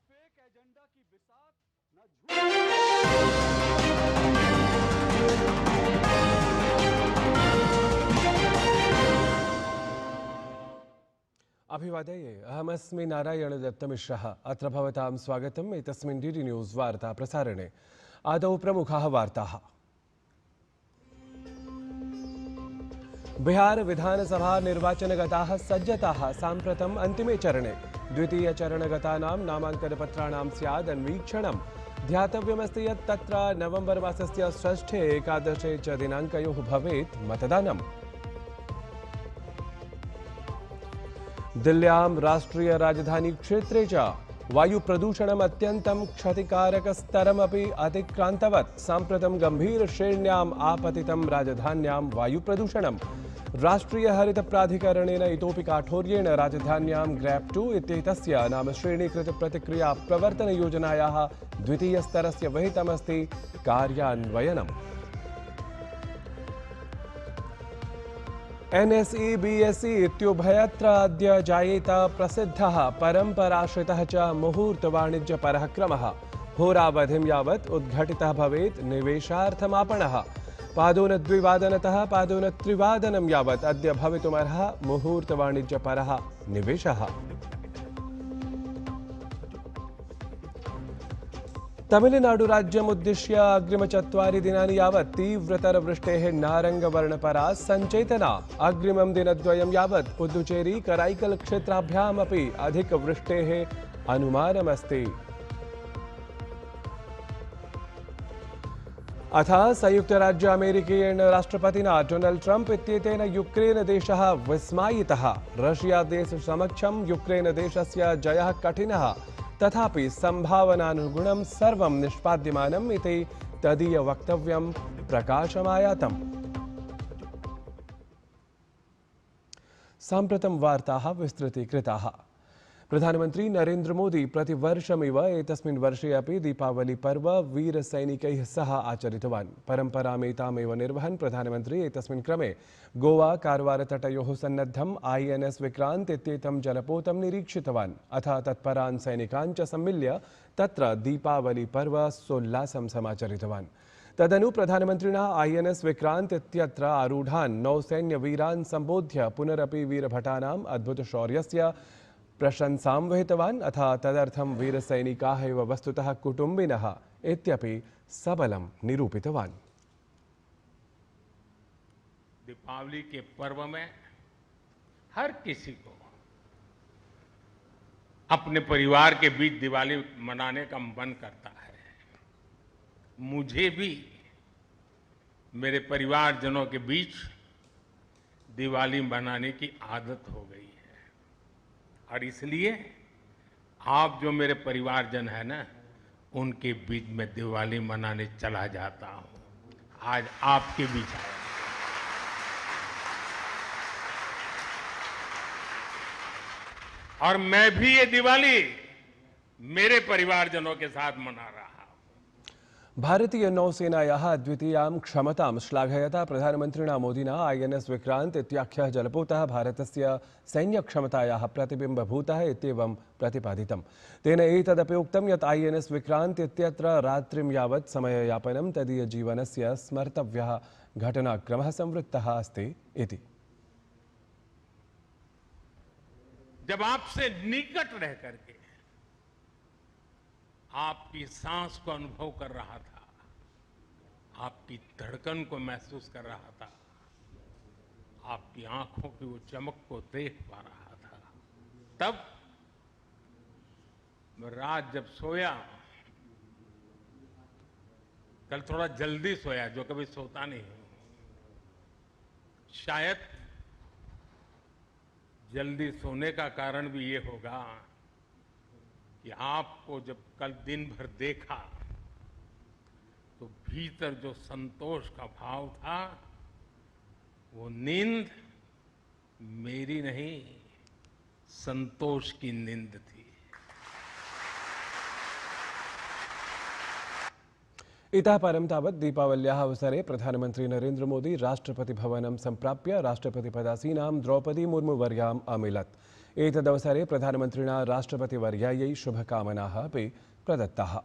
Fake agenda की बिसात, न अभिवादये अहमस्मि नारायण दत्तमिश्रः अत्र भवतां स्वागतम् एतस्मिन् डीडी न्यूज़ वार्ता प्रसारणे आदौ प्रमुखाः वार्ताः। बिहार विधानसभा निर्वाचनगताः सज्जताः साम्प्रतम् अन्तिमे चरणे द्वितीयचरणगतानां नामाङ्कनपत्राणां स्याद् अन्वीक्षणम् ध्यातव्यमस्ति यत् तत्र नवम्बर् मासस्य 6 एकादशे च दिनाङ्कयोः भवेत् मतदानम्। दिल्ल्यां राष्ट्रीय राजधानी क्षेत्रे च वायु प्रदूषणम् अत्यन्तं क्षतिकारकस्तरमपि अतिक्रान्तवत् साम्प्रतं गंभीर श्रेण्याम् आपतितं राजधान्यां वायु प्रदूषणम्। राष्ट्रीय हरित प्राधिकरणेन इतोपि काठोर्येण राजधान्यां ग्रैप 2 इत्येतस्य नाम श्रेणीकृत प्रतिक्रिया प्रवर्तन योजनायाः द्वितीयस्तरस्य विहितमस्ति कार्यान्वयनम्। NSE BSE इत्युभयत्र अद्य जायेत प्रसिद्धः परम्पराश्रितः च मुहूर्तवाणिज्यपरः क्रमः। होरावधिं यावत् उद्घटितः भवेत् निवेशार्थमापणः। पादोनद्विवादनतः पादोनत्रिवादनं यावत् अद्य भवितुमर्हः मुहूर्तवाणिज्यपरः निवेशः। तमिलनाडुराज्यमुद्दिश्य अग्रिमचत्वारि दिनानि यावत् तीव्रतरवृष्टेः नारङ्गवर्णपरा सञ्चेतना। अग्रिमं दिनद्वयं यावत् पुदुचेरी कराईकल क्षेत्राभ्यामपि अधिकवृष्टेः अनुमानमस्ति। अथ संयुक्तराज्य अमेरिकीयेन राष्ट्रपतिना डोनाल्ड ट्रम्प इत्येतेन यूक्रेन देशः विस्मायितः। रशिया देशसमक्षं यूक्रेन देशस्य जयः कठिनः तथापि संभावनानुगुणं सर्वं निष्पाद्यमानम् इति तदीय वक्तव्यं प्रकाशमायातम्। साम्प्रतं वार्ताः विस्तृतीकृताः। प्रधानमंत्री नरेंद्र मोदी प्रतिवर्षमिव एतस्मिन् वर्षे अपि दीपावली पर्व वीरसैनिकैः सह आचरितवान्। परम्परामेतामेव निर्वहन् प्रधानमंत्री एतस्मिन् क्रमे गोवा कारवार तटयोः सन्नद्धम् INS विक्रांत इत्येतं जलपोतं निरीक्षितवान्। अथ तत्परान् सैनिकान् च सम्मिल्य तत्र दीपावली पर्व सोल्लासं समाचरितवान्। तदनु प्रधानमन्त्रिणा INS विक्रांत इत्यत्र आरूढान् नौसैन्यवीरान् सम्बोध्य पुनरपि वीरभटानाम् अद्भुतशौर्यस्य प्रशंसां विहितवान्। अथ तदर्थं वीरसैनिकाः एव वस्तुतः कुटुम्बिनः इत्यपि सबलं निरूपितवान्। दीपावली के पर्व में हर किसी को अपने परिवार के बीच दिवाली मनाने का मन करता है। मुझे भी मेरे परिवारजनों के बीच दिवाली मनाने की आदत हो गई है और इसलिए आप जो मेरे परिवारजन है ना, उनके बीच में दिवाली मनाने चला जाता हूं। आज आपके बीच आया और मैं भी ये दिवाली मेरे परिवारजनों के साथ मना रहा हूं। भारतीय नौसेनायाः द्वितीयां क्षमतां श्लाघयता प्रधानमन्त्रिणा मोदिना INS विक्रांत इत्याख्यः जलपोतः भारतस्य सैन्यक्षमतायाः प्रतिबिम्बभूतः इत्येवं प्रतिपादितम्। तेन एतदपि उक्तं यत् INS विक्रांत इत्यत्र रात्रिं यावत् समययापनं तदीयजीवनस्य स्मर्तव्यः घटनाक्रमः संवृत्तः अस्ति इति। जब आपसे निकट रह करके आपकी सांस को अनुभव कर रहा था, आपकी धड़कन को महसूस कर रहा था, आपकी आंखों की वो चमक को देख पा रहा था, तब मैं रात जब सोया, कल थोड़ा जल्दी सोया, जो कभी सोता नहीं हूं। शायद जल्दी सोने का कारण भी ये होगा कि आपको जब कल दिन भर देखा तो भीतर जो संतोष का भाव था, वो नींद मेरी नहीं, संतोष की नींद थी। इतः परं तावत् दीपावल्याः अवसरे प्रधानमन्त्री नरेंद्र मोदी राष्ट्रपतिभवनं सम्प्राप्य राष्ट्रपतिपदासीनां द्रौपदी मुर्मु वर्याम् अमिलत्। एतदवसरे प्रधानमन्त्रिणा राष्ट्रपतिवर्यायै शुभकामनाः अपि प्रदत्ताः।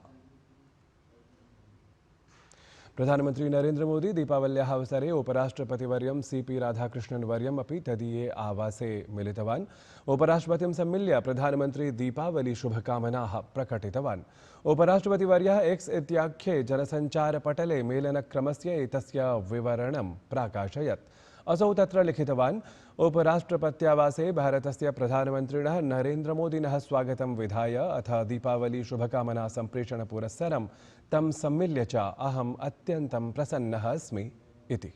प्रधानमन्त्री नरेन्द्र मोदी दीपावल्याः अवसरे उपराष्ट्रपतिवर्यं सीपी राधाकृष्णन् वर्यम् अपि तदीये आवासे मिलितवान्। उपराष्ट्रपतिं सम्मिल्य प्रधानमन्त्री दीपावली शुभकामनाः प्रकटितवान्। उपराष्ट्रपतिवर्यः एक्स इत्याख्ये जनसञ्चारपटले मेलनक्रमस्य एतस्य विवरणं प्राकाशयत्। असौ तत्र लिखितवान्, उपराष्ट्रपत्यावासे भारतस्य प्रधानमन्त्रिणः नरेन्द्रमोदिनः स्वागतं विधाय अथ दीपावली शुभकामना सम्प्रेषणपुरस्सरं तं सम्मिल्य च अहम् अत्यन्तं प्रसन्नः अस्मि इति।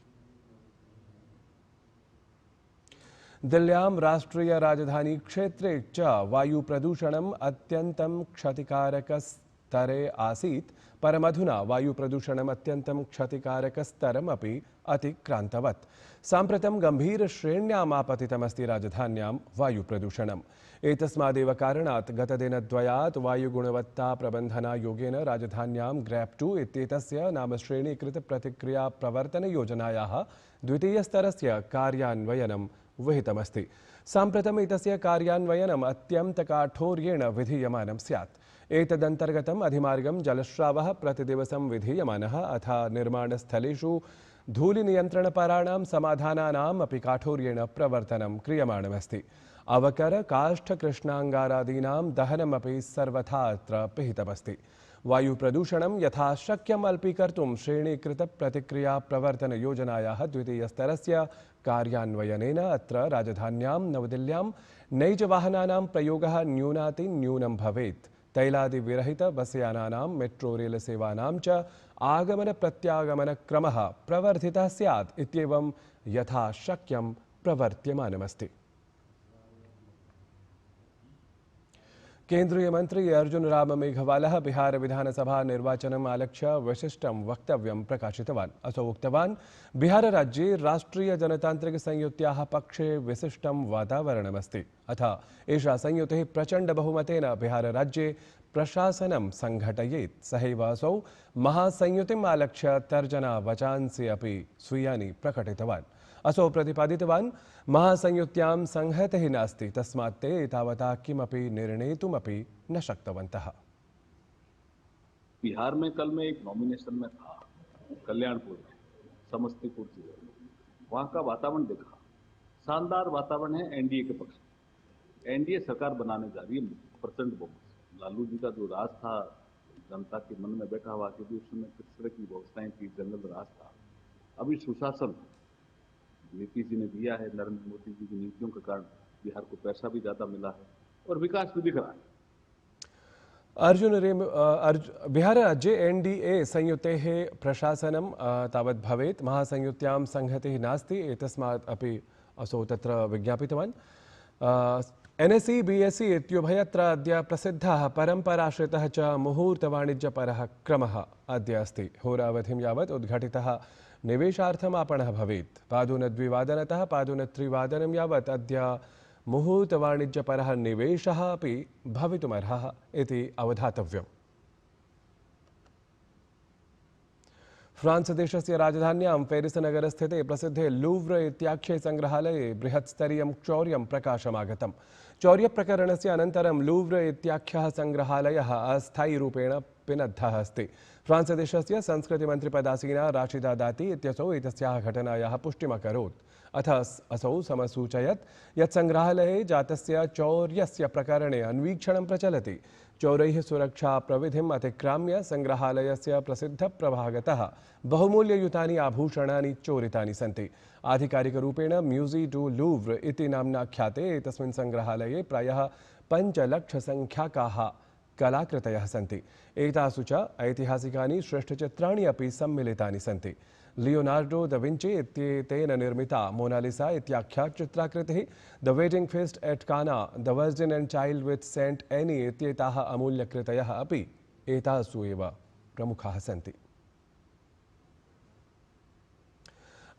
दिल्ल्यां राष्ट्रिय राजधानी क्षेत्रे च वायुप्रदूषणम् अत्यन्तं क्षतिकारकस्तरे आसीत्, परमधुना वायुप्रदूषणम् अत्यन्तं क्षतिकारकस्तरमपि अतिक्रान्तवत्। साम्प्रतं गम्भीरश्रेण्याम् आपतितमस्ति राजधान्यां वायुप्रदूषणम्। एतस्मादेव कारणात् गतदिनद्वयात् वायुगुणवत्ताप्रबन्धनायोगेन राजधान्यां ग्रैप 2 इत्येतस्य नाम श्रेणीकृतप्रतिक्रियाप्रवर्तनयोजनायाः द्वितीयस्तरस्य कार्यान्वयनं विहितमस्ति। साम्प्रतम् एतस्य कार्यान्वयनम् अत्यन्तकाठोर्येण विधीयमानं स्यात्। एतदन्तर्गतम् अधिमार्गं जलस्रावः प्रतिदिवसं विधीयमानः अथ निर्माणस्थलेषु धूलिनियन्त्रणपराणां समाधानानाम् अपि काठोर्येण प्रवर्तनं क्रियमाणमस्ति। अवकर काष्ठ कृष्णाङ्गारादीनां दहनमपि सर्वथा अत्र पिहितमस्ति। वायुप्रदूषणं यथाशक्यम् अल्पीकर्तुं श्रेणीकृतप्रतिक्रियाप्रवर्तनयोजनायाः द्वितीयस्तरस्य कार्यान्वयनेन अत्र राजधान्यां नवदिल्ल्यां नैजवाहनानां प्रयोगः न्यूनातिन्यूनं भवेत्। तैलादिविरहित बसयानानां मेट्रो रेलसेवानां च आगमन-प्रत्यागमनक्रमः प्रवर्धितः स्यात् इत्येवं यथाशक्यं प्रवर्त्यमानमस्ति। केन्द्रीय मंत्री अर्जुन राम मेघवालः बिहार विधानसभा निर्वाचनम् आलक्ष्य विशिष्टं वक्तव्यं प्रकाशितवान्। असौ उक्तवान्, बिहार राज्ये राष्ट्रिय जनतान्त्रिक संयुत्याः पक्षे विशिष्टं वातावरणमस्ति। अथ एषा संयुतिः प्रचण्ड बहुमतेन बिहार राज्ये प्रशासनं संघटयेत्। सहैव असौ महासंयुतिम् आलक्ष्य तर्जना वचांसि अपि स्वीयानि प्रकटितवान्। असौ प्रतिपादितवान्, महासंयुत्यां संहतिः नास्ति, तस्मात् ते एतावता किमपि निर्णेतुमपि न शक्तवन्तः। बिहार में कल मैं एक नॉमिनेशन में था, कल्याणपुर में, समस्तीपुर जिले में। वहाँ का वातावरण देखा, शानदार वातावरण है एनडीए के पक्ष में। एनडीए सरकार बनाने जा रही है प्रचंड बहुमत से। लालू जी का जो राज था जनता के मन में बैठा हुआ, क्योंकि उस समय किस तरह की व्यवस्थाएं थी, जंगल राज था। अभी सुशासन नीतीश जी ने दिया है, नरेंद्र मोदी जी की नीतियों के कारण बिहार को पैसा भी ज्यादा मिला है और विकास भी दिख रहा है। बिहार राज्ये एनडीए संयुतेः प्रशासनं तावत् भवेत्, महासंयुत्यां संहतिः नास्ति, एतस्मात् अपि असौ तत्र विज्ञापितवान्। एनएसई बीएसई इत्युभयत्र अद्य प्रसिद्धः परम्पराश्रितः च मुहूर्तवाणिज्यपरः क्रमः अद्य अस्ति। होरावधिं यावत् उद्घाटितः निवेशार्थम् आपणः भवेत्। पादुनद्विवादनतः पादुनत्रिवादनं यावत् अद्य मुहूर्तवाणिज्यपरः निवेशः अपि भवितुमर्हः इति अवधातव्यम्। फ्रांस देशस्य राजधान्यां पेरिस नगरस्थिते प्रसिद्धे लूव्र इत्याख्ये संग्रहालये बृहत्स्तरीयं चौर्यं प्रकाशमागतम्। चौर्यप्रकरणस्य अनन्तरं लूव्र इत्याख्यः संग्रहालयः अस्थायीरूपेण पिनद्धः अस्ति। फ्रांस देशस्य संस्कृतिमन्त्रिपदासीना राशिदा दाती इत्यसौ एतस्याः घटनायाः पुष्टिमकरोत्। अथ असौ समसूचयत् यत् संग्रहालये जातस्य चौर्यस्य प्रकरणे अन्वीक्षणं प्रचलति। चौरैः सुरक्षा प्रविधिम् अतिक्राम्य संग्रहालयस्य प्रसिद्धप्रभागतः बहुमूल्ययुतानि आभूषणानि चोरितानि सन्ति। आधिकारिकरूपेण म्यूज़ी डू लूव्र इति नाम्ना ख्याते एतस्मिन् संग्रहालये प्रायः 5 लक्षसङ्ख्याकाः कलाकृतयः सन्ति। एतासु च ऐतिहासिकानि श्रेष्ठचित्राणि अपि सम्मिलितानि सन्ति। लियोनार्डो द विंची इत्येतेन निर्मिता मोनालिसा इत्याख्या चित्राकृतिः, the wedding feast at Cana, the Virgin and child with Saint Anne इत्येताः अमूल्यकृतयः अपि एतासु एव प्रमुखाः सन्ति।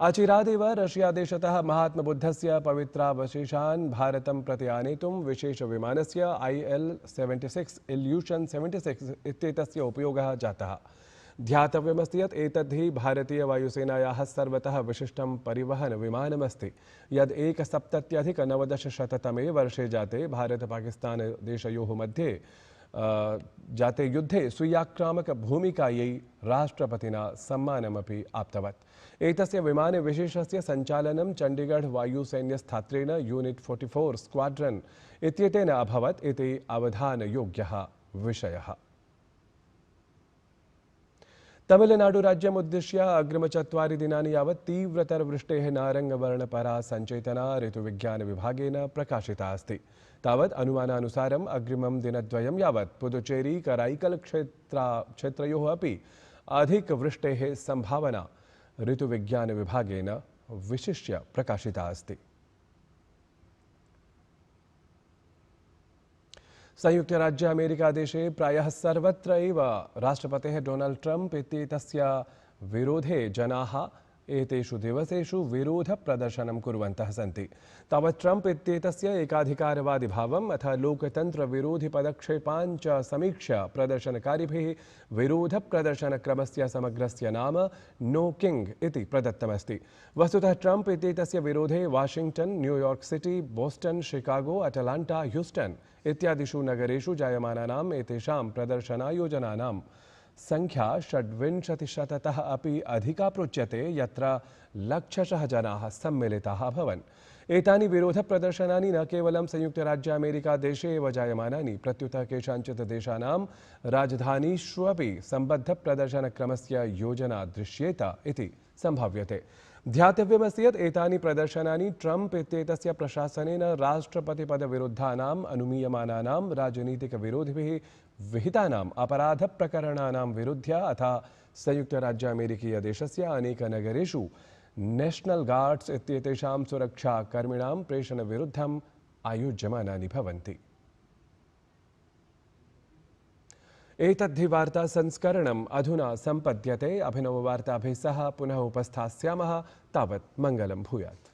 आचिरादेव रशियादेशतः महात्मबुद्धस्य पवित्रावशेषान् भारतं प्रति आनेतुं विशेषविमानस्य IL-76 इल्यूशन 76 इत्येतस्य उपयोगः जातः। ध्यातव्यमस्ति यत् एतद्धि भारतीयवायुसेनायाः सर्वतः विशिष्टं परिवहनविमानमस्ति यद् 1970-तमे वर्षे जाते भारत-पाकिस्तान-देशयोः मध्ये जाते युद्धे स्वीयाक्रामकभूमिकायै राष्ट्रपतिना सम्मानमपि आप्तवत्। एतस्य विमानविशेषस्य सञ्चालनं चण्डीगढ वायुसैन्यस्थात्रेण यूनिट 44 स्क्वाड्रन् इत्येतेन अभवत् इति अवधानयोग्यः विषयः। तमिलनाडुराज्यम् उद्दिश्य अग्रिमचत्वारि दिनानि यावत् तीव्रतरवृष्टेः नारङ्गवर्णपरा सञ्चेतना ऋतुविज्ञानविभागेन प्रकाशिता अस्ति। तावत् अनुमानानुसारम् अग्रिमं दिनद्वयं यावत् पुदुचेरी कराईकल क्षेत्रयोः अपि अधिकवृष्टेः सम्भावना ऋतुविज्ञानविभागेन विशिष्य प्रकाशिता अस्ति। संयुक्तराज्य अमेरिकादेशे प्रायः सर्वत्र एव राष्ट्रपतेः डोनाल्ड ट्रम्प इत्येतस्य विरोधे जनाः एतेषु दिवसेषु विरोधप्रदर्शनं कुर्वन्तः सन्ति। तावत् ट्रम्प इत्येतस्य एकाधिकारवादिभावम् अथ लोकतन्त्रविरोधिपदक्षेपान् च समीक्ष्य प्रदर्शनकारिभिः विरोधप्रदर्शनक्रमस्य समग्रस्य नाम नो किङ्ग् इति प्रदत्तमस्ति। वस्तुतः ट्रम्प इत्येतस्य विरोधे Washington, New York city, Boston, Chicago, Atlanta, Houston इत्यादिषु नगरेषु जायमानानाम् एतेषां प्रदर्शनायोजनानां संख्या 26% अपि अधिका प्रोच्यते, यत्र लक्षशः जनाः सम्मिलिताः अभवन्। एतानि विरोधप्रदर्शनानि न केवलं संयुक्तराज्य अमेरिकादेशे एव जायमानानि, प्रत्युत केषाञ्चित् देशानां राजधानीषु अपि सम्बद्धप्रदर्शनक्रमस्य योजना दृश्येत इति सम्भाव्यते। ध्यातव्यमस्ति यत् एतानि प्रदर्शनानि ट्रम्प इत्येतस्य प्रशासनेन राष्ट्रपतिपदविरुद्धानाम् अनुमीयमानानां राजनीतिकविरोधिभिः विहितानाम् अपराधप्रकरणानां विरुध्य अथ संयुक्तराज्य अमेरिकीयदेशस्य अनेकनगरेषु नेशनल गार्ड्स इत्येतेषां सुरक्षाकर्मिणां प्रेषणविरुद्धम् आयोज्यमानानि भवन्ति। एतद्धि वार्ता संस्करणम् अधुना सम्पद्यते। अभिनववार्ताभिः सह पुनः उपस्थास्यामः। तावत् मङ्गलं भूयात्।